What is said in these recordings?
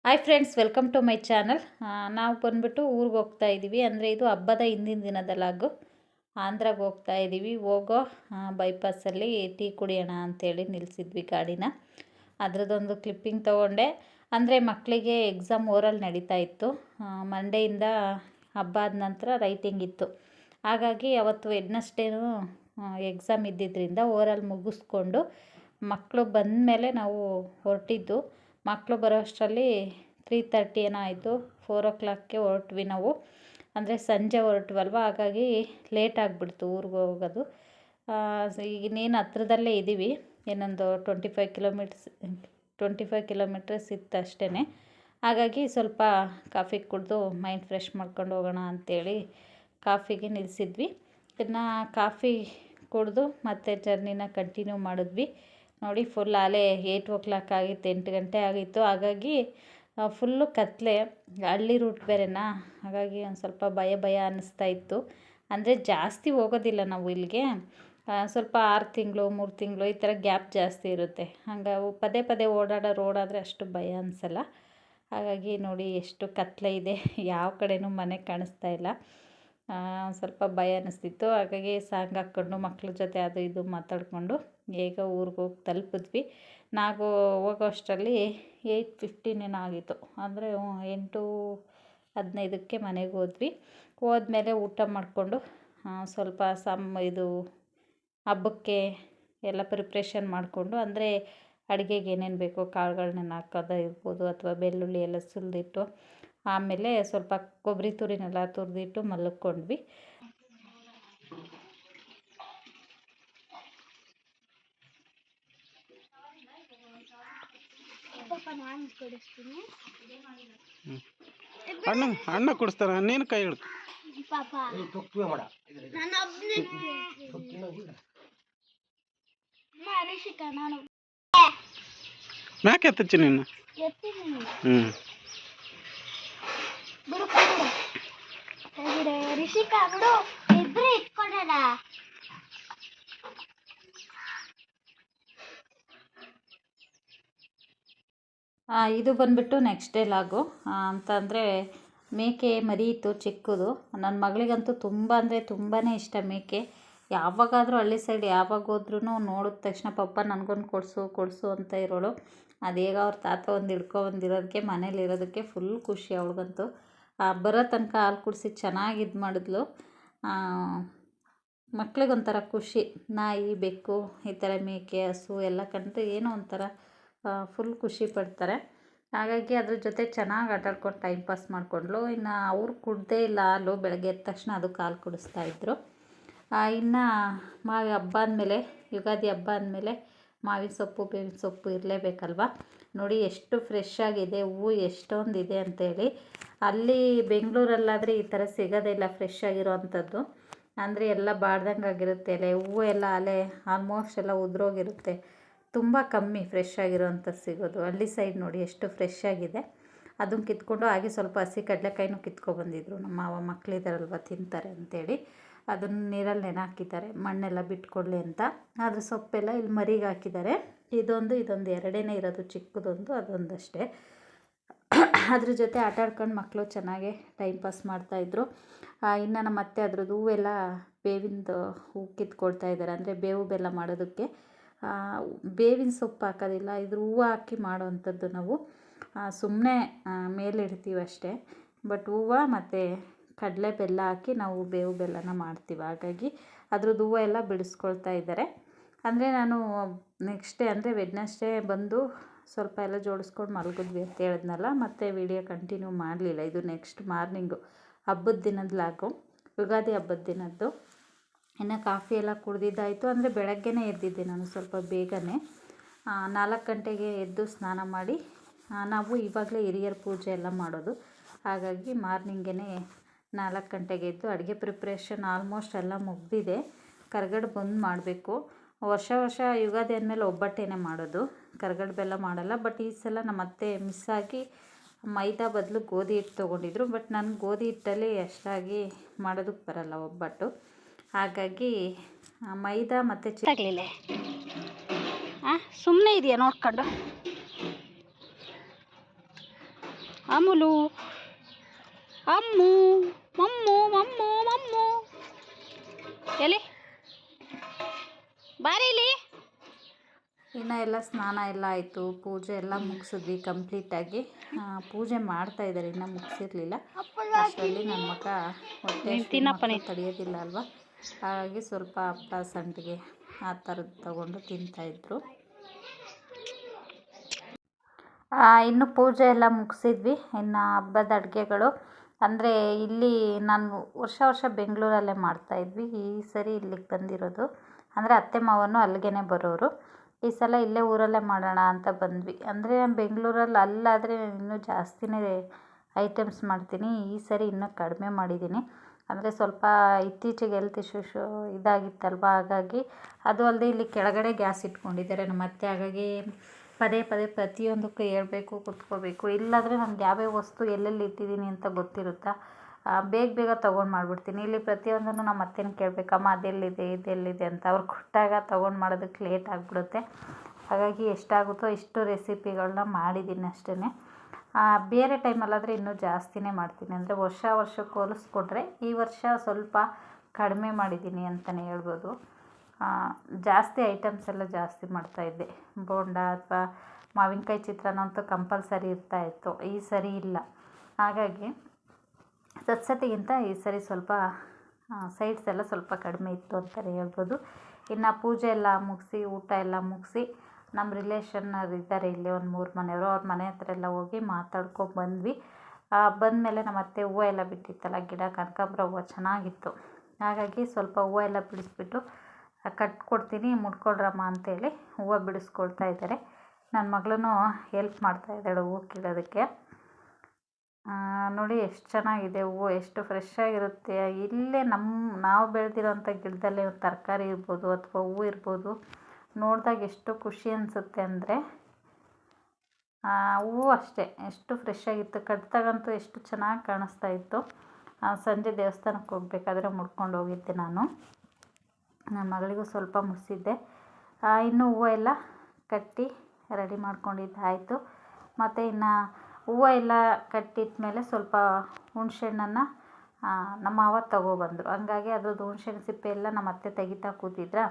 Hi friends, welcome to my channel. ನಾವು ಬಂದುಬಿಟ್ಟು ಊರಿಗೆ ಹೋಗ್ತಾ ಇದ್ದೀವಿ. ಅಂದರೆ ಇದು ಹಬ್ಬದ ಹಿಂದಿನ ದಿನದಲ್ಲಾಗು ಆಂಧ್ರಾಗೆ ಹೋಗ್ತಾ ಇದ್ದೀವಿ. ಹೋಗೋ ಬೈಪಾಸಲ್ಲಿ ಟೀ ಕುಡಿಯೋಣ ಅಂತೇಳಿ ನಿಲ್ಲಿಸಿದ್ವಿ ಗಾಡಿನ. ಅದರದ್ದೊಂದು ಕ್ಲಿಪ್ಪಿಂಗ್ ತೊಗೊಂಡೆ. ಅಂದರೆ ಮಕ್ಕಳಿಗೆ ಎಕ್ಸಾಮ್ ಓರಲ್ ನಡೀತಾ ಇತ್ತು. ಮಂಡೆಯಿಂದ ಹಬ್ಬ ಆದ ನಂತರ ರೈಟಿಂಗ್ ಇತ್ತು. ಹಾಗಾಗಿ ಅವತ್ತು ವೆಡ್ನಸ್ಡೇನು ಎಕ್ಸಾಮ್ ಇದ್ದಿದ್ದರಿಂದ ಓರಲ್ ಮುಗಿಸ್ಕೊಂಡು ಮಕ್ಕಳು ಬಂದ ಮೇಲೆ ನಾವು ಹೊರಟಿದ್ದು. ಮಕ್ಕಳು ಬರೋ ಅಷ್ಟರಲ್ಲಿ 3:30 ಏನೋ ಆಯಿತು. 4 o'clockಗೆ ಹೊರಟ್ವಿ ನಾವು. ಅಂದರೆ ಸಂಜೆ ಹೊರಟ್ವಲ್ವ, ಹಾಗಾಗಿ ಲೇಟ್ ಆಗಿಬಿಡ್ತು ಊರಿಗೆ ಹೋಗೋದು. ಈಗ ಇನ್ನೇನು ಹತ್ರದಲ್ಲೇ ಇದ್ದೀವಿ. ಏನೊಂದು 25 ಕಿಲೋಮೀಟರ್ಸ್ ಇತ್ತು ಅಷ್ಟೇ. ಹಾಗಾಗಿ ಸ್ವಲ್ಪ ಕಾಫಿ ಕುಡಿದು ಮೈಂಡ್ ಫ್ರೆಶ್ ಮಾಡ್ಕೊಂಡು ಹೋಗೋಣ ಅಂಥೇಳಿ ಕಾಫಿಗೆ ನಿಲ್ಲಿಸಿದ್ವಿ. ಇನ್ನು ಕಾಫಿ ಕುಡಿದು ಮತ್ತೆ ಜರ್ನಿನ ಕಂಟಿನ್ಯೂ ಮಾಡಿದ್ವಿ. ನೋಡಿ, ಫುಲ್ ಆಲೇ 8 o'clock ಆಗಿತ್ತು, 8 ಗಂಟೆ ಆಗಿತ್ತು. ಹಾಗಾಗಿ ಫುಲ್ಲು ಕತ್ತಲೆ, ಹಳ್ಳಿ ರೂಟ್ ಬೇರೆನಾ, ಹಾಗಾಗಿ ಒಂದು ಸ್ವಲ್ಪ ಭಯ ಅನ್ನಿಸ್ತಾ ಇತ್ತು. ಅಂದರೆ ಜಾಸ್ತಿ ಹೋಗೋದಿಲ್ಲ ನಾವು ಇಲ್ಲಿಗೆ. ಸ್ವಲ್ಪ 6 ತಿಂಗಳು 3 ತಿಂಗಳು ಈ ಥರ ಗ್ಯಾಪ್ ಜಾಸ್ತಿ ಇರುತ್ತೆ. ಹಂಗೆ ಪದೇ ಪದೇ ಓಡಾಡೋ ರೋಡ್ ಆದರೆ ಅಷ್ಟು ಭಯ ಅನಿಸಲ್ಲ. ಹಾಗಾಗಿ ನೋಡಿ ಎಷ್ಟು ಕತ್ತಲೆ ಇದೆ, ಯಾವ ಕಡೆನೂ ಮನೆ ಕಾಣಿಸ್ತಾ ಇಲ್ಲ. ಸ್ವಲ್ಪ ಭಯ ಅನ್ನಿಸ್ತಿತ್ತು. ಹಾಗಾಗಿ ಸಾಂಗ್ ಹಾಕ್ಕೊಂಡು ಮಕ್ಳ ಜೊತೆ ಅದು ಇದು ಮಾತಾಡಿಕೊಂಡು ಬೇಗ ಊರಿಗೆ ಹೋಗಿ ತಲುಪಿದ್ವಿ. ನಾವು ಹೋಗೋ ಅಷ್ಟರಲ್ಲಿ 8:15 ಏನೋ ಆಗಿತ್ತು. ಅಂದರೆ 8:15ಕ್ಕೆ ಮನೆಗೆ ಹೋದ್ವಿ. ಹೋದ್ಮೇಲೆ ಊಟ ಮಾಡಿಕೊಂಡು ಸ್ವಲ್ಪ ಇದು ಹಬ್ಬಕ್ಕೆ ಎಲ್ಲ ಪ್ರಿಪ್ರೇಷನ್ ಮಾಡಿಕೊಂಡು, ಅಂದರೆ ಅಡುಗೆಗೆ ಏನೇನು ಬೇಕೋ ಕಾಳುಗಳನ್ನೆಲ್ಲ ಹಾಕೋದು ಇರ್ಬೋದು, ಅಥವಾ ಬೆಳ್ಳುಳ್ಳಿ ಎಲ್ಲ ಸುಲಿದಿಟ್ಟು, ಆಮೇಲೆ ಸ್ವಲ್ಪ ಕೊಬ್ಬರಿ ತುರಿನೆಲ್ಲ ತುರಿದಿಟ್ಟು ಮಲ್ಕೊಂಡ್ವಿ. ಅಣ್ಣ ಕೊಡಿಸ್ತಾರ, ನೀನು ಕೈ ಹಿಡ್ಕೊ. ಮ್ಯಾಕೆ ಎತ್ತಚ್ಚಿ ನೀನು. ಇದು ಬಂದುಬಿಟ್ಟು ನೆಕ್ಸ್ಟ್ ಡೇ ಲಾಗು. ಅಂತಂದರೆ ಮೇಕೆ ಮರಿ ಇತ್ತು ಚಿಕ್ಕದು. ನನ್ನ ಮಗಳಿಗಂತೂ ತುಂಬ ಅಂದರೆ ತುಂಬಾ ಇಷ್ಟ ಮೇಕೆ. ಯಾವಾಗಾದರೂ ಹಳ್ಳಿ ಸೈಡ್ ಯಾವಾಗ ಹೋದ್ರೂ ನೋಡಿದ ತಕ್ಷಣ ಪಪ್ಪ ನನಗೊಂದು ಕೊಡಿಸು ಅಂತ ಇರೋಳು. ಅದೇಗ ಅವ್ರ ತಾತ ಒಂದು ಹಿಡ್ಕೊಬಂದಿರೋದಕ್ಕೆ ಮನೇಲಿರೋದಕ್ಕೆ ಫುಲ್ ಖುಷಿ ಅವಳಿಗಂತೂ. ಬರೋ ತನಕ ಹಾಲು ಕುಡಿಸಿ ಚೆನ್ನಾಗಿ ಇದು ಮಾಡಿದ್ಲು. ಮಕ್ಳಿಗೊಂಥರ ಖುಷಿ. ನಾಯಿ, ಬೆಕ್ಕು, ಈ ಥರ ಮೇಕೆ, ಹಸು ಎಲ್ಲ ಕಂಡ್ರೆ ಏನೋ ಒಂಥರ ಫುಲ್ ಖುಷಿ ಪಡ್ತಾರೆ. ಹಾಗಾಗಿ ಅದ್ರ ಜೊತೆ ಚೆನ್ನಾಗಿ ಆಟಾಡ್ಕೊಂಡು ಟೈಮ್ ಪಾಸ್ ಮಾಡಿಕೊಂಡ್ಳು. ಇನ್ನು ಅವ್ರು ಕುಡ್ದೇ ಇಲ್ಲ ಹಾಲು. ಬೆಳಗ್ಗೆ ಎದ್ದ ತಕ್ಷಣ ಅದಕ್ಕೆ ಹಾಲು ಕುಡಿಸ್ತಾಯಿದ್ರು. ಇನ್ನು ಹಬ್ಬ ಅಂದಮೇಲೆ, ಯುಗಾದಿ ಹಬ್ಬ ಅಂದಮೇಲೆ ಮಾವಿನ ಸೊಪ್ಪು ಬೇವಿನ ಸೊಪ್ಪು ಇರಲೇಬೇಕಲ್ವ. ನೋಡಿ ಎಷ್ಟು ಫ್ರೆಶ್ ಆಗಿದೆ, ಹೂವು ಎಷ್ಟೊಂದಿದೆ ಅಂತೇಳಿ. ಅಲ್ಲಿ ಬೆಂಗಳೂರಲ್ಲಾದರೆ ಈ ಥರ ಸಿಗೋದಿಲ್ಲ ಫ್ರೆಶ್ ಆಗಿರೋ ಅಂಥದ್ದು. ಅಂದರೆ ಎಲ್ಲ ಬಾಡ್ದಂಗೆ ಆಗಿರುತ್ತೆ ಎಲೆ, ಹೂವು ಎಲ್ಲ ಅಲೆ ಆಲ್ಮೋಸ್ಟ್ ಎಲ್ಲ ಉದುರೋಗಿರುತ್ತೆ. ತುಂಬ ಕಮ್ಮಿ ಫ್ರೆಶ್ ಆಗಿರೋವಂಥದ್ದು ಸಿಗೋದು. ಹಳ್ಳಿ ಸೈಡ್ ನೋಡಿ ಎಷ್ಟು ಫ್ರೆಶ್ ಆಗಿದೆ. ಅದನ್ನು ಕಿತ್ಕೊಂಡು ಹಾಗೆ ಸ್ವಲ್ಪ ಹಸಿ ಕಡಲೆಕಾಯಿನೂ ಕಿತ್ಕೊಬಂದಿದ್ರು. ನಮ್ಮ ಮಾವ ಮಕ್ಕಳಿದಾರಲ್ವ ತಿಂತಾರೆ ಅಂಥೇಳಿ ಅದನ್ನು ನೀರಲ್ಲಿ ನೆನೆ ಹಾಕಿದ್ದಾರೆ, ಮಣ್ಣೆಲ್ಲ ಬಿಟ್ಕೊಡ್ಲಿ ಅಂತ. ಅದ್ರ ಸೊಪ್ಪೆಲ್ಲ ಇಲ್ಲಿ ಮರಿಗೆ ಹಾಕಿದ್ದಾರೆ. ಇದೊಂದು ಎರಡೇ ಇರೋದು, ಚಿಕ್ಕದೊಂದು, ಅದೊಂದಷ್ಟೇ. ಅದ್ರ ಜೊತೆ ಆಟಾಡ್ಕೊಂಡು ಮಕ್ಕಳು ಚೆನ್ನಾಗೆ ಟೈಮ್ ಪಾಸ್ ಮಾಡ್ತಾಯಿದ್ರು. ಇನ್ನು ನಮ್ಮ ಅತ್ತೆ ಅದ್ರದ್ದು ಹೂವೆಲ್ಲ ಬೇವಿಂದು ಹೂವು ಕಿತ್ಕೊಳ್ತಾ ಇದ್ದಾರೆ. ಅಂದರೆ ಬೇವು ಬೆಲ್ಲ ಮಾಡೋದಕ್ಕೆ ಬೇವಿನ ಸೊಪ್ಪು ಹಾಕೋದಿಲ್ಲ, ಇದ್ರ ಹೂವು ಹಾಕಿ ಮಾಡೋವಂಥದ್ದು ನಾವು. ಸುಮ್ಮನೆ ಮೇಲಿಡ್ತೀವಿ ಅಷ್ಟೇ. ಬಟ್ ಹೂವು ಮತ್ತು ಕಡಲೆ ಬೆಲ್ಲ ಹಾಕಿ ನಾವು ಬೇವು ಬೆಲ್ಲನ ಮಾಡ್ತೀವಿ. ಹಾಗಾಗಿ ಅದ್ರದ್ದು ಹೂವು ಎಲ್ಲ ಬಿಡಿಸ್ಕೊಳ್ತಾ ಇದ್ದಾರೆ. ಅಂದರೆ ನಾನು ನೆಕ್ಸ್ಟ್ ಡೇ ಅಂದರೆ ವೆಡ್ನಸ್ಡೇ ಬಂದು ಸ್ವಲ್ಪ ಎಲ್ಲ ಜೋಡಿಸ್ಕೊಂಡು ಮಲಗಿದ್ವಿ ಅಂತ ಹೇಳಿದ್ನಲ್ಲ, ಮತ್ತು ವಿಡಿಯೋ ಕಂಟಿನ್ಯೂ ಮಾಡಲಿಲ್ಲ. ಇದು ನೆಕ್ಸ್ಟ್ ಮಾರ್ನಿಂಗು ಹಬ್ಬದ ದಿನದ ಲಾಗು, ಯುಗಾದಿ ಹಬ್ಬದ ದಿನದ್ದು. ಇನ್ನು ಕಾಫಿ ಎಲ್ಲ ಕುಡ್ದಿದ್ದಾಯಿತು. ಅಂದರೆ ಬೆಳಗ್ಗೆನೇ ಎದ್ದಿದ್ದೆ ನಾನು ಸ್ವಲ್ಪ ಬೇಗನೆ. 4 ಗಂಟೆಗೆ ಎದ್ದು ಸ್ನಾನ ಮಾಡಿ, ನಾವು ಇವಾಗಲೇ ಹಿರಿಯರ ಪೂಜೆ ಎಲ್ಲ ಮಾಡೋದು. ಹಾಗಾಗಿ ಮಾರ್ನಿಂಗೇ 4 ಗಂಟೆಗೆ ಎದ್ದು ಅಡುಗೆ ಪ್ರಿಪ್ರೇಷನ್ ಆಲ್ಮೋಸ್ಟ್ ಎಲ್ಲ ಮುಗಿದಿದೆ. ಕರ್ಗಡೆ ಬಂದು ಮಾಡಬೇಕು. ವರ್ಷ ಯುಗಾದಿ ಅಂದಮೇಲೆ ಒಬ್ಬಟ್ಟೇನೆ ಮಾಡೋದು, ಕರ್ಗಡೆ ಬೆಲ್ಲ ಮಾಡಲ್ಲ. ಬಟ್ ಈ ಸಲ ನಮ್ಮ ಅತ್ತೆ ಮಿಸ್ ಆಗಿ ಮೈದಾ ಬದಲು ಗೋಧಿ ಹಿಟ್ಟು ತೊಗೊಂಡಿದ್ರು. ಬಟ್ ನನಗೆ ಗೋಧಿ ಹಿಟ್ಟಲ್ಲಿ ಅಷ್ಟಾಗಿ ಮಾಡೋದಕ್ಕೆ ಬರಲ್ಲ ಒಬ್ಬಟ್ಟು. ಹಾಗಾಗಿ ಮೈದಾ ಮತ್ತು ಆಗಲಿಲ್ಲ. ಸುಮ್ಮನೆ ಇದೆಯಾ ನೋಡ್ಕೊಂಡು. ಅಮುಲು ಅಮ್ಮು ಮಮ್ಮು ಮಮ್ಮು ಮಮ್ಮು ಎಲ್ಲಿ ಬಾರಿಲಿ. ಇನ್ನು ಎಲ್ಲ ಸ್ನಾನ ಎಲ್ಲ ಆಯಿತು, ಪೂಜೆ ಎಲ್ಲ ಮುಗಿಸಿದ್ವಿ ಕಂಪ್ಲೀಟಾಗಿ. ಪೂಜೆ ಮಾಡ್ತಾ ಇದ್ದಾರೆ, ಇನ್ನೂ ಮುಗಿಸಿರ್ಲಿಲ್ಲ. ಅಷ್ಟರಲ್ಲಿ ನನ್ನ ಮಗ ಹೊಟ್ಟೆ ತಡೆಯೋದಿಲ್ಲ ಅಲ್ವಾ, ಹಾಗಾಗಿ ಸ್ವಲ್ಪ ಹಪ್ಪಳ ಸಂಡಿಗೆ ಆ ಥರದ್ದು ತಗೊಂಡು ತಿಂತಾಯಿದ್ರು. ಇನ್ನು ಪೂಜೆ ಎಲ್ಲ ಮುಗಿಸಿದ್ವಿ. ಇನ್ನು ಹಬ್ಬದ ಅಡುಗೆಗಳು ಅಂದರೆ ಇಲ್ಲಿ ನಾನು ವರ್ಷ ಬೆಂಗಳೂರಲ್ಲೇ ಮಾಡ್ತಾಯಿದ್ವಿ. ಈ ಸರಿ ಇಲ್ಲಿಗೆ ಬಂದಿರೋದು, ಅಂದರೆ ಅತ್ತೆ ಮಾವನು ಅಲ್ಲಿಗೆ ಬರೋರು. ಈ ಸಲ ಇಲ್ಲೇ ಊರಲ್ಲೇ ಮಾಡೋಣ ಅಂತ ಬಂದ್ವಿ. ಅಂದರೆ ಬೆಂಗಳೂರಲ್ಲಿ ಅಲ್ಲಾದರೆ ಇನ್ನೂ ಜಾಸ್ತಿನೇ ಐಟಮ್ಸ್ ಮಾಡ್ತೀನಿ, ಈ ಸರಿ ಇನ್ನೂ ಕಡಿಮೆ ಮಾಡಿದ್ದೀನಿ. ಅಂದರೆ ಸ್ವಲ್ಪ ಇತ್ತೀಚೆಗೆ ಹೆಲ್ತ್ ಇಶ್ಯೂಸ್ ಇದಾಗಿತ್ತಲ್ವ, ಹಾಗಾಗಿ ಅದು ಅಲ್ಲದೆ ಇಲ್ಲಿ ಕೆಳಗಡೆ ಗ್ಯಾಸ್ ಇಟ್ಕೊಂಡಿದ್ದಾರೆ ನಮ್ಮ ಅತ್ತೆ. ಹಾಗಾಗಿ ಪದೇ ಪ್ರತಿಯೊಂದಕ್ಕೂ ಹೇಳ್ಬೇಕು, ಕುತ್ಕೋಬೇಕು. ಇಲ್ಲಾಂದರೆ ನನಗೆ ಯಾವ್ಯಾವ ವಸ್ತು ಎಲ್ಲೆಲ್ಲಿ ಇಟ್ಟಿದ್ದೀನಿ ಅಂತ ಗೊತ್ತಿರುತ್ತಾ, ಬೇಗ ತೊಗೊಂಡು ಮಾಡಿಬಿಡ್ತೀನಿ. ಇಲ್ಲಿ ಪ್ರತಿಯೊಂದನ್ನು ನಮ್ಮ ಅತ್ತೆನ ಕೇಳಬೇಕಮ್ಮ ಅದೆಲ್ಲಿದೆ ಇದೆಲ್ಲಿದೆ ಅಂತ. ಅವ್ರು ಕೊಟ್ಟಾಗ ತೊಗೊಂಡು ಮಾಡೋದಕ್ಕೆ ಲೇಟ್ ಆಗಿಬಿಡುತ್ತೆ. ಹಾಗಾಗಿ ಎಷ್ಟಾಗುತ್ತೋ ಇಷ್ಟು ರೆಸಿಪಿಗಳನ್ನ ಮಾಡಿದ್ದೀನಿ ಅಷ್ಟೇ. ಬೇರೆ ಟೈಮಲ್ಲಾದರೆ ಇನ್ನೂ ಜಾಸ್ತಿನೇ ಮಾಡ್ತೀನಿ. ಅಂದರೆ ವರ್ಷಕ್ಕೆ ಹೋಲಿಸ್ಕೊಂಡ್ರೆ ಈ ವರ್ಷ ಸ್ವಲ್ಪ ಕಡಿಮೆ ಮಾಡಿದ್ದೀನಿ ಅಂತಲೇ ಹೇಳ್ಬೋದು. ಜಾಸ್ತಿ ಐಟಮ್ಸ್ ಎಲ್ಲ ಜಾಸ್ತಿ ಮಾಡ್ತಾಯಿದ್ದೆ. ಬೋಂಡ ಅಥವಾ ಮಾವಿನಕಾಯಿ ಚಿತ್ರಾನ್ನ ಅಂತೂ ಕಂಪಲ್ಸರಿ ಇರ್ತಾಯಿತ್ತು, ಈ ಸರಿ ಇಲ್ಲ. ಹಾಗಾಗಿ ಸತಿಗಿಂತ ಈ ಸರಿ ಸ್ವಲ್ಪ ಸೈಡ್ಸ್ ಎಲ್ಲ ಸ್ವಲ್ಪ ಕಡಿಮೆ ಇತ್ತು ಅಂತಲೇ ಹೇಳ್ಬೋದು. ಇನ್ನು ಪೂಜೆ ಎಲ್ಲ ಮುಗಿಸಿ, ಊಟ ಎಲ್ಲ ಮುಗಿಸಿ, ನಮ್ಮ ರಿಲೇಷನ್ನವ್ರು ಇದ್ದಾರೆ ಇಲ್ಲಿ ಒಂದು 3 ಮನೆಯವರು, ಅವ್ರ ಮನೆ ಹತ್ರ ಎಲ್ಲ ಹೋಗಿ ಮಾತಾಡ್ಕೊಂಡು ಬಂದ್ವಿ. ಬಂದಮೇಲೆ ನಮ್ಮ ಅತ್ತೆ ಹೂವು ಎಲ್ಲ ಬಿಟ್ಟಿತ್ತಲ್ಲ ಗಿಡ, ಕನಕಾಂಬರ ಹೂವು ಚೆನ್ನಾಗಿತ್ತು. ಹಾಗಾಗಿ ಸ್ವಲ್ಪ ಹೂವು ಎಲ್ಲ ಬಿಡಿಸ್ಬಿಟ್ಟು ಕಟ್ಕೊಡ್ತೀನಿ, ಮುಡ್ಕೊಳ್ರಮ್ಮ ಅಂತೇಳಿ ಹೂವು ಬಿಡಿಸ್ಕೊಳ್ತಾ ಇದ್ದಾರೆ. ನನ್ನ ಮಗಳೂ ಹೆಲ್ಪ್ ಮಾಡ್ತಾಯಿದ್ದಾಳೆ ಹೂವು ಕೀಳೋದಕ್ಕೆ. ನೋಡಿ ಎಷ್ಟು ಚೆನ್ನಾಗಿದೆ ಹೂವು, ಎಷ್ಟು ಫ್ರೆಶ್ ಆಗಿರುತ್ತೆ. ಇಲ್ಲೇ ನಾವು ಬೆಳೆದಿರೋಂಥ ಗಿಡದಲ್ಲೇ ತರಕಾರಿ ಇರ್ಬೋದು ಅಥವಾ ಹೂವು ಇರ್ಬೋದು, ನೋಡಿದಾಗ ಎಷ್ಟು ಖುಷಿ ಅನಿಸುತ್ತೆ ಅಂದರೆ. ಹೂವು ಅಷ್ಟೇ ಎಷ್ಟು ಫ್ರೆಶ್ ಆಗಿತ್ತು, ಕಟ್ಟಿದಾಗಂತೂ ಎಷ್ಟು ಚೆನ್ನಾಗಿ ಕಾಣಿಸ್ತಾ ಇತ್ತು. ಸಂಜೆ ದೇವಸ್ಥಾನಕ್ಕೆ ಹೋಗ್ಬೇಕಾದ್ರೆ ಮುಡ್ಕೊಂಡು ಹೋಗಿದ್ದೆ ನಾನು. ನನ್ನ ಮಗಳಿಗೂ ಸ್ವಲ್ಪ ಮುಡಿಸಿದ್ದೆ. ಇನ್ನೂ ಹೂವು ಎಲ್ಲ ಕಟ್ಟಿ ರೆಡಿ ಮಾಡ್ಕೊಂಡಿದ್ದಾಯಿತು. ಮತ್ತು ಇನ್ನು ಹೂವು ಎಲ್ಲ ಕಟ್ಟಿಟ್ಮೇಲೆ ಸ್ವಲ್ಪ ಹುಣಸೆಹಣ್ಣನ್ನು ನಮ್ಮ ಮಾವ ತಗೊಬಂದರು. ಹಂಗಾಗಿ ಅದ್ರದ್ದು ಹುಣಸೆಹಣ್ಣು ಸಿಪ್ಪೆ ಎಲ್ಲ ನಮ್ಮ ಅತ್ತೆ ತೆಗಿತಾ ಕೂತಿದ್ರ.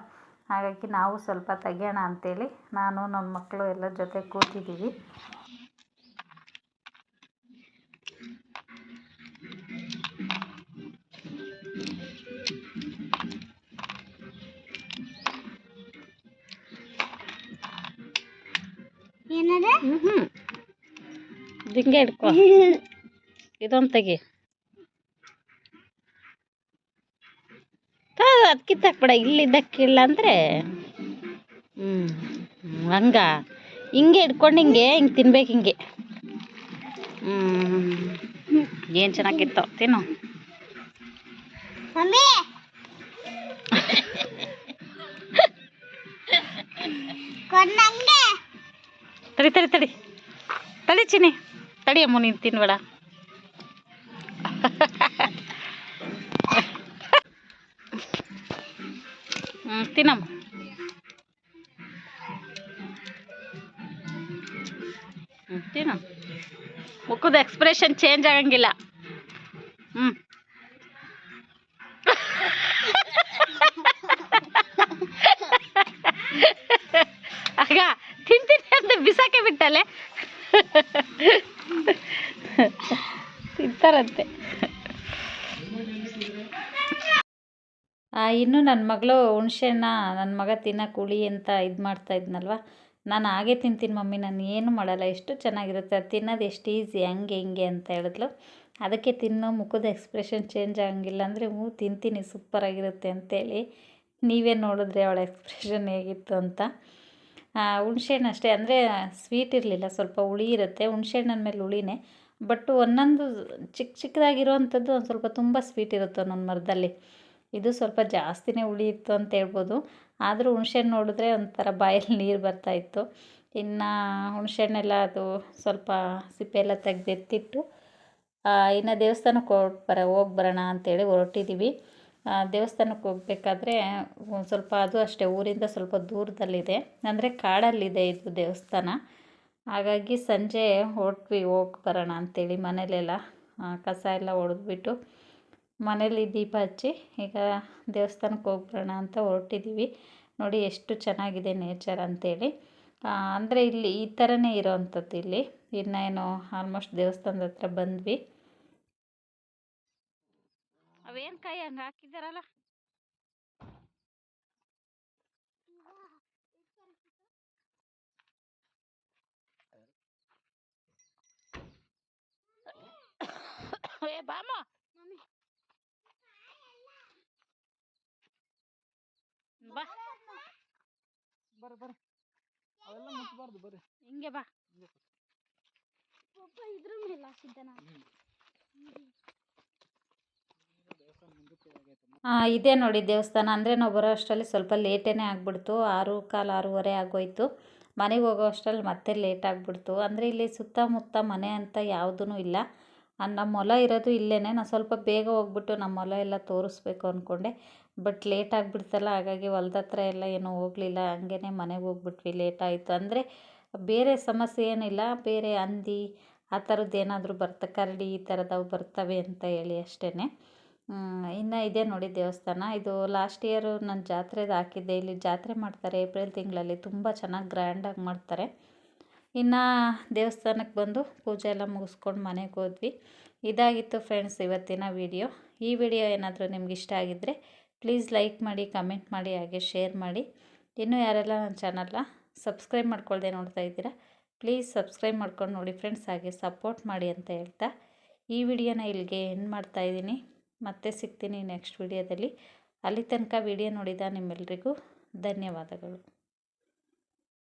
ಹಾಗಾಗಿ ನಾವು ಸ್ವಲ್ಪ ತೆಗಿಯೋಣ ಅಂತೇಳಿ ನಾನು ನನ್ನ ಮಕ್ಕಳು ಎಲ್ಲ ಜೊತೆ ಕೂತಿದ್ದೀವಿ. ಹಿಂಗೆ ಹಿಡ್ಕೊ, ಇದೊಂದು ತೆಗಿ, ಅದು ಕಿತ್ತಾಕ್ಬೇಡ, ಇಲ್ಲಿದ್ದಕ್ಕಿಲ್ಲ ಅಂದರೆ ಹಂಗ ಹಿಂಗೆ ಹಿಡ್ಕೊಂಡು ಹಿಂಗೆ ತಿನ್ಬೇಕು. ಹಿಂಗೆ ಏನು ಚೆನ್ನಾಗಿತ್ತು, ತಿನ್ನು. ತಡಿ ಚಿನ್ನಿ, ತಡಿ ಅಮ್ಮ, ನೀನು ತಿನ್ಬೇಡ. ತಿನ್ನಮ್ಮ. ತಿನ್ನು. ಮುಖದ ಎಕ್ಸ್ಪ್ರೆಷನ್ ಚೇಂಜ್ ಆಗಂಗಿಲ್ಲ. ಆಗ ತಿಂತೀನಿ ಅಂತ ಬಿಸಾಕೆ ಬಿಟ್ಟಲೆ ತಿಂತಾರಂತೆ. ಇನ್ನು ನನ್ನ ಮಗಳು ಹುಣಸೆಹಣ್ಣ ನನ್ನ ಮಗ ತಿನ್ನಕ್ಕೆ ಹುಳಿ ಅಂತ ಇದು ಮಾಡ್ತಾ ಇದ್ನಲ್ವ, ನಾನು ಹಾಗೆ ತಿಂತೀನಿ ಮಮ್ಮಿ, ನಾನು ಏನು ಮಾಡಲ್ಲ, ಎಷ್ಟು ಚೆನ್ನಾಗಿರುತ್ತೆ, ಅದು ತಿನ್ನೋದು ಎಷ್ಟು ಈಸಿ, ಹಂಗೆ ಹಿಂಗೆ ಅಂತ ಹೇಳಿದ್ಲು. ಅದಕ್ಕೆ ತಿನ್ನೋ ಮುಖದ ಎಕ್ಸ್ಪ್ರೆಷನ್ ಚೇಂಜ್ ಆಗಂಗಿಲ್ಲ ಅಂದರೆ ತಿಂತೀನಿ ಸೂಪರಾಗಿರುತ್ತೆ ಅಂತೇಳಿ. ನೀವೇ ನೋಡಿದ್ರೆ ಅವಳ ಎಕ್ಸ್ಪ್ರೆಷನ್ ಹೇಗಿತ್ತು ಅಂತ. ಹುಣಸೆಹಣ್ಣು ಅಷ್ಟೇ, ಅಂದರೆ ಸ್ವೀಟ್ ಇರಲಿಲ್ಲ, ಸ್ವಲ್ಪ ಹುಳಿ ಇರುತ್ತೆ. ಹುಣಸೆಹಣ್ಣನ ಮೇಲೆ ಹುಳಿನೇ, ಬಟ್ ಒಂದೊಂದು ಚಿಕ್ಕದಾಗಿರೋವಂಥದ್ದು ಒಂದು ಸ್ವಲ್ಪ ತುಂಬ ಸ್ವೀಟ್ ಇರುತ್ತೆ ಒಂದೊಂದು ಮರದಲ್ಲಿ. ಇದು ಸ್ವಲ್ಪ ಜಾಸ್ತಿನೇ ಹುಳಿ ಇತ್ತು ಅಂತ ಹೇಳ್ಬೋದು. ಆದರೂ ಹುಣಸೆಹಣ್ಣು ನೋಡಿದ್ರೆ ಒಂಥರ ಬಾಯಲ್ಲಿ ನೀರು ಬರ್ತಾಯಿತ್ತು. ಇನ್ನು ಹುಣಸೆಹಣ್ಣೆಲ್ಲ ಅದು ಸ್ವಲ್ಪ ಸಿಪ್ಪೆ ಎಲ್ಲ ತೆಗೆದೆತ್ತಿಟ್ಟು ಇನ್ನು ದೇವಸ್ಥಾನಕ್ಕೆ ಹೋಗಿ ಬರೋಣ ಅಂತೇಳಿ ಹೊರಟಿದ್ದೀವಿ. ದೇವಸ್ಥಾನಕ್ಕೆ ಹೋಗ್ಬೇಕಾದ್ರೆ ಸ್ವಲ್ಪ ಅದು ಅಷ್ಟೇ ಊರಿಂದ ಸ್ವಲ್ಪ ದೂರದಲ್ಲಿದೆ, ಅಂದರೆ ಕಾಡಲ್ಲಿದೆ ಇದು ದೇವಸ್ಥಾನ. ಹಾಗಾಗಿ ಸಂಜೆ ಹೊರಟ್ವಿ ಹೋಗಿ ಬರೋಣ ಅಂಥೇಳಿ ಮನೇಲೆಲ್ಲ ಕಸ ಎಲ್ಲ ಹೊಡೆದ್ಬಿಟ್ಟು ಮನೇಲಿ ದೀಪ ಹಚ್ಚಿ ಈಗ ದೇವಸ್ಥಾನಕ್ಕೆ ಹೋಗಿ ಬರೋಣ ಅಂತ ಹೊರಟಿದ್ದೀವಿ. ನೋಡಿ ಎಷ್ಟು ಚೆನ್ನಾಗಿದೆ ನೇಚರ್ ಅಂಥೇಳಿ. ಅಂದರೆ ಇಲ್ಲಿ ಈ ಥರನೇ ಇರೋವಂಥದ್ದು ಇಲ್ಲಿ. ಇನ್ನೇನು ಆಲ್ಮೋಸ್ಟ್ ದೇವಸ್ಥಾನದ ಹತ್ರ ಬಂದ್ವಿ. ಅವೇನು ಕಾಯಿ ಹಂಗೆ ಹಾಕಿದಾರಲ್ಲ, ಏ ಬಾಮ ಬಾ ಬರ್ರಿ ಅವೆಲ್ಲ ಮುಟ್ಬಾರ್ದು, ಬರ್ರಿ ಹಿಂಗೆ ಬಾ. ಇದ್ರ ಮೇಲೆ ಹಾಕಿದ್ದಾನ. ಇದೇ ನೋಡಿ ದೇವಸ್ಥಾನ. ಅಂದರೆ ನಾವು ಬರೋ ಅಷ್ಟರಲ್ಲಿ ಸ್ವಲ್ಪ ಲೇಟೇ ಆಗಿಬಿಡ್ತು. 6:15 6:30 ಆಗೋಯ್ತು. ಮನೆಗೆ ಹೋಗೋ ಅಷ್ಟರಲ್ಲಿ ಮತ್ತೆ ಲೇಟ್ ಆಗಿಬಿಡ್ತು. ಅಂದರೆ ಇಲ್ಲಿ ಸುತ್ತಮುತ್ತ ಮನೆ ಅಂತ ಯಾವುದೂ ಇಲ್ಲ. ನಮ್ಮ ಹೊಲ ಇರೋದು ಇಲ್ಲೇ. ನಾನು ಸ್ವಲ್ಪ ಬೇಗ ಹೋಗ್ಬಿಟ್ಟು ನಮ್ಮ ಹೊಲ ಎಲ್ಲ ತೋರಿಸ್ಬೇಕು ಅಂದ್ಕೊಂಡೆ. ಬಟ್ ಲೇಟ್ ಆಗಿಬಿಡ್ತಲ್ಲ, ಹಾಗಾಗಿ ಹೊಲ್ದ ಹತ್ರ ಎಲ್ಲ ಏನೂ ಹೋಗಲಿಲ್ಲ. ಹಂಗೇ ಮನೆಗೆ ಹೋಗ್ಬಿಟ್ವಿ. ಲೇಟ್ ಆಯಿತು. ಅಂದರೆ ಬೇರೆ ಸಮಸ್ಯೆ ಏನಿಲ್ಲ, ಬೇರೆ ಹಂದಿ ಆ ಥರದ್ದು ಏನಾದರೂ ಕರಡಿ ಈ ಥರದವು ಬರ್ತವೆ ಅಂತ ಹೇಳಿ ಅಷ್ಟೇ. ಇನ್ನು ಇದೇ ನೋಡಿ ದೇವಸ್ಥಾನ. ಇದು ಲಾಸ್ಟ್ ಇಯರು ನಾನು ಜಾತ್ರೆದು ಹಾಕಿದ್ದೆ. ಇಲ್ಲಿ ಜಾತ್ರೆ ಮಾಡ್ತಾರೆ ಏಪ್ರಿಲ್ ತಿಂಗಳಲ್ಲಿ, ತುಂಬ ಚೆನ್ನಾಗಿ ಗ್ರ್ಯಾಂಡಾಗಿ ಮಾಡ್ತಾರೆ. ಇನ್ನು ದೇವಸ್ಥಾನಕ್ಕೆ ಬಂದು ಪೂಜೆ ಎಲ್ಲ ಮುಗಿಸ್ಕೊಂಡು ಮನೆಗೆ ಹೋದ್ವಿ. ಇದಾಗಿತ್ತು ಫ್ರೆಂಡ್ಸ್ ಇವತ್ತಿನ ವಿಡಿಯೋ. ಈ ವಿಡಿಯೋ ಏನಾದರೂ ನಿಮ್ಗೆ ಇಷ್ಟ ಆಗಿದ್ದರೆ ಪ್ಲೀಸ್ ಲೈಕ್ ಮಾಡಿ, ಕಮೆಂಟ್ ಮಾಡಿ, ಹಾಗೆ ಶೇರ್ ಮಾಡಿ. ಇನ್ನೂ ಯಾರೆಲ್ಲ ನನ್ನ ಚಾನಲ್ನ ಸಬ್ಸ್ಕ್ರೈಬ್ ಮಾಡ್ಕೊಳ್ದೆ ನೋಡ್ತಾ ಇದ್ದೀರಾ, ಪ್ಲೀಸ್ ಸಬ್ಸ್ಕ್ರೈಬ್ ಮಾಡ್ಕೊಂಡು ನೋಡಿ ಫ್ರೆಂಡ್ಸ್, ಹಾಗೆ ಸಪೋರ್ಟ್ ಮಾಡಿ ಅಂತ ಹೇಳ್ತಾ ಈ ವಿಡಿಯೋನ ಇಲ್ಲಿಗೆ ಎಂಡ್ ಮಾಡ್ತಾಯಿದ್ದೀನಿ. ಮತ್ತೆ ಸಿಗ್ತೀನಿ ನೆಕ್ಸ್ಟ್ ವಿಡಿಯೋದಲ್ಲಿ. ಅಲ್ಲಿ ತನಕ ವಿಡಿಯೋ ನೋಡಿದ ನಿಮ್ಮೆಲ್ಲರಿಗೂ ಧನ್ಯವಾದಗಳು.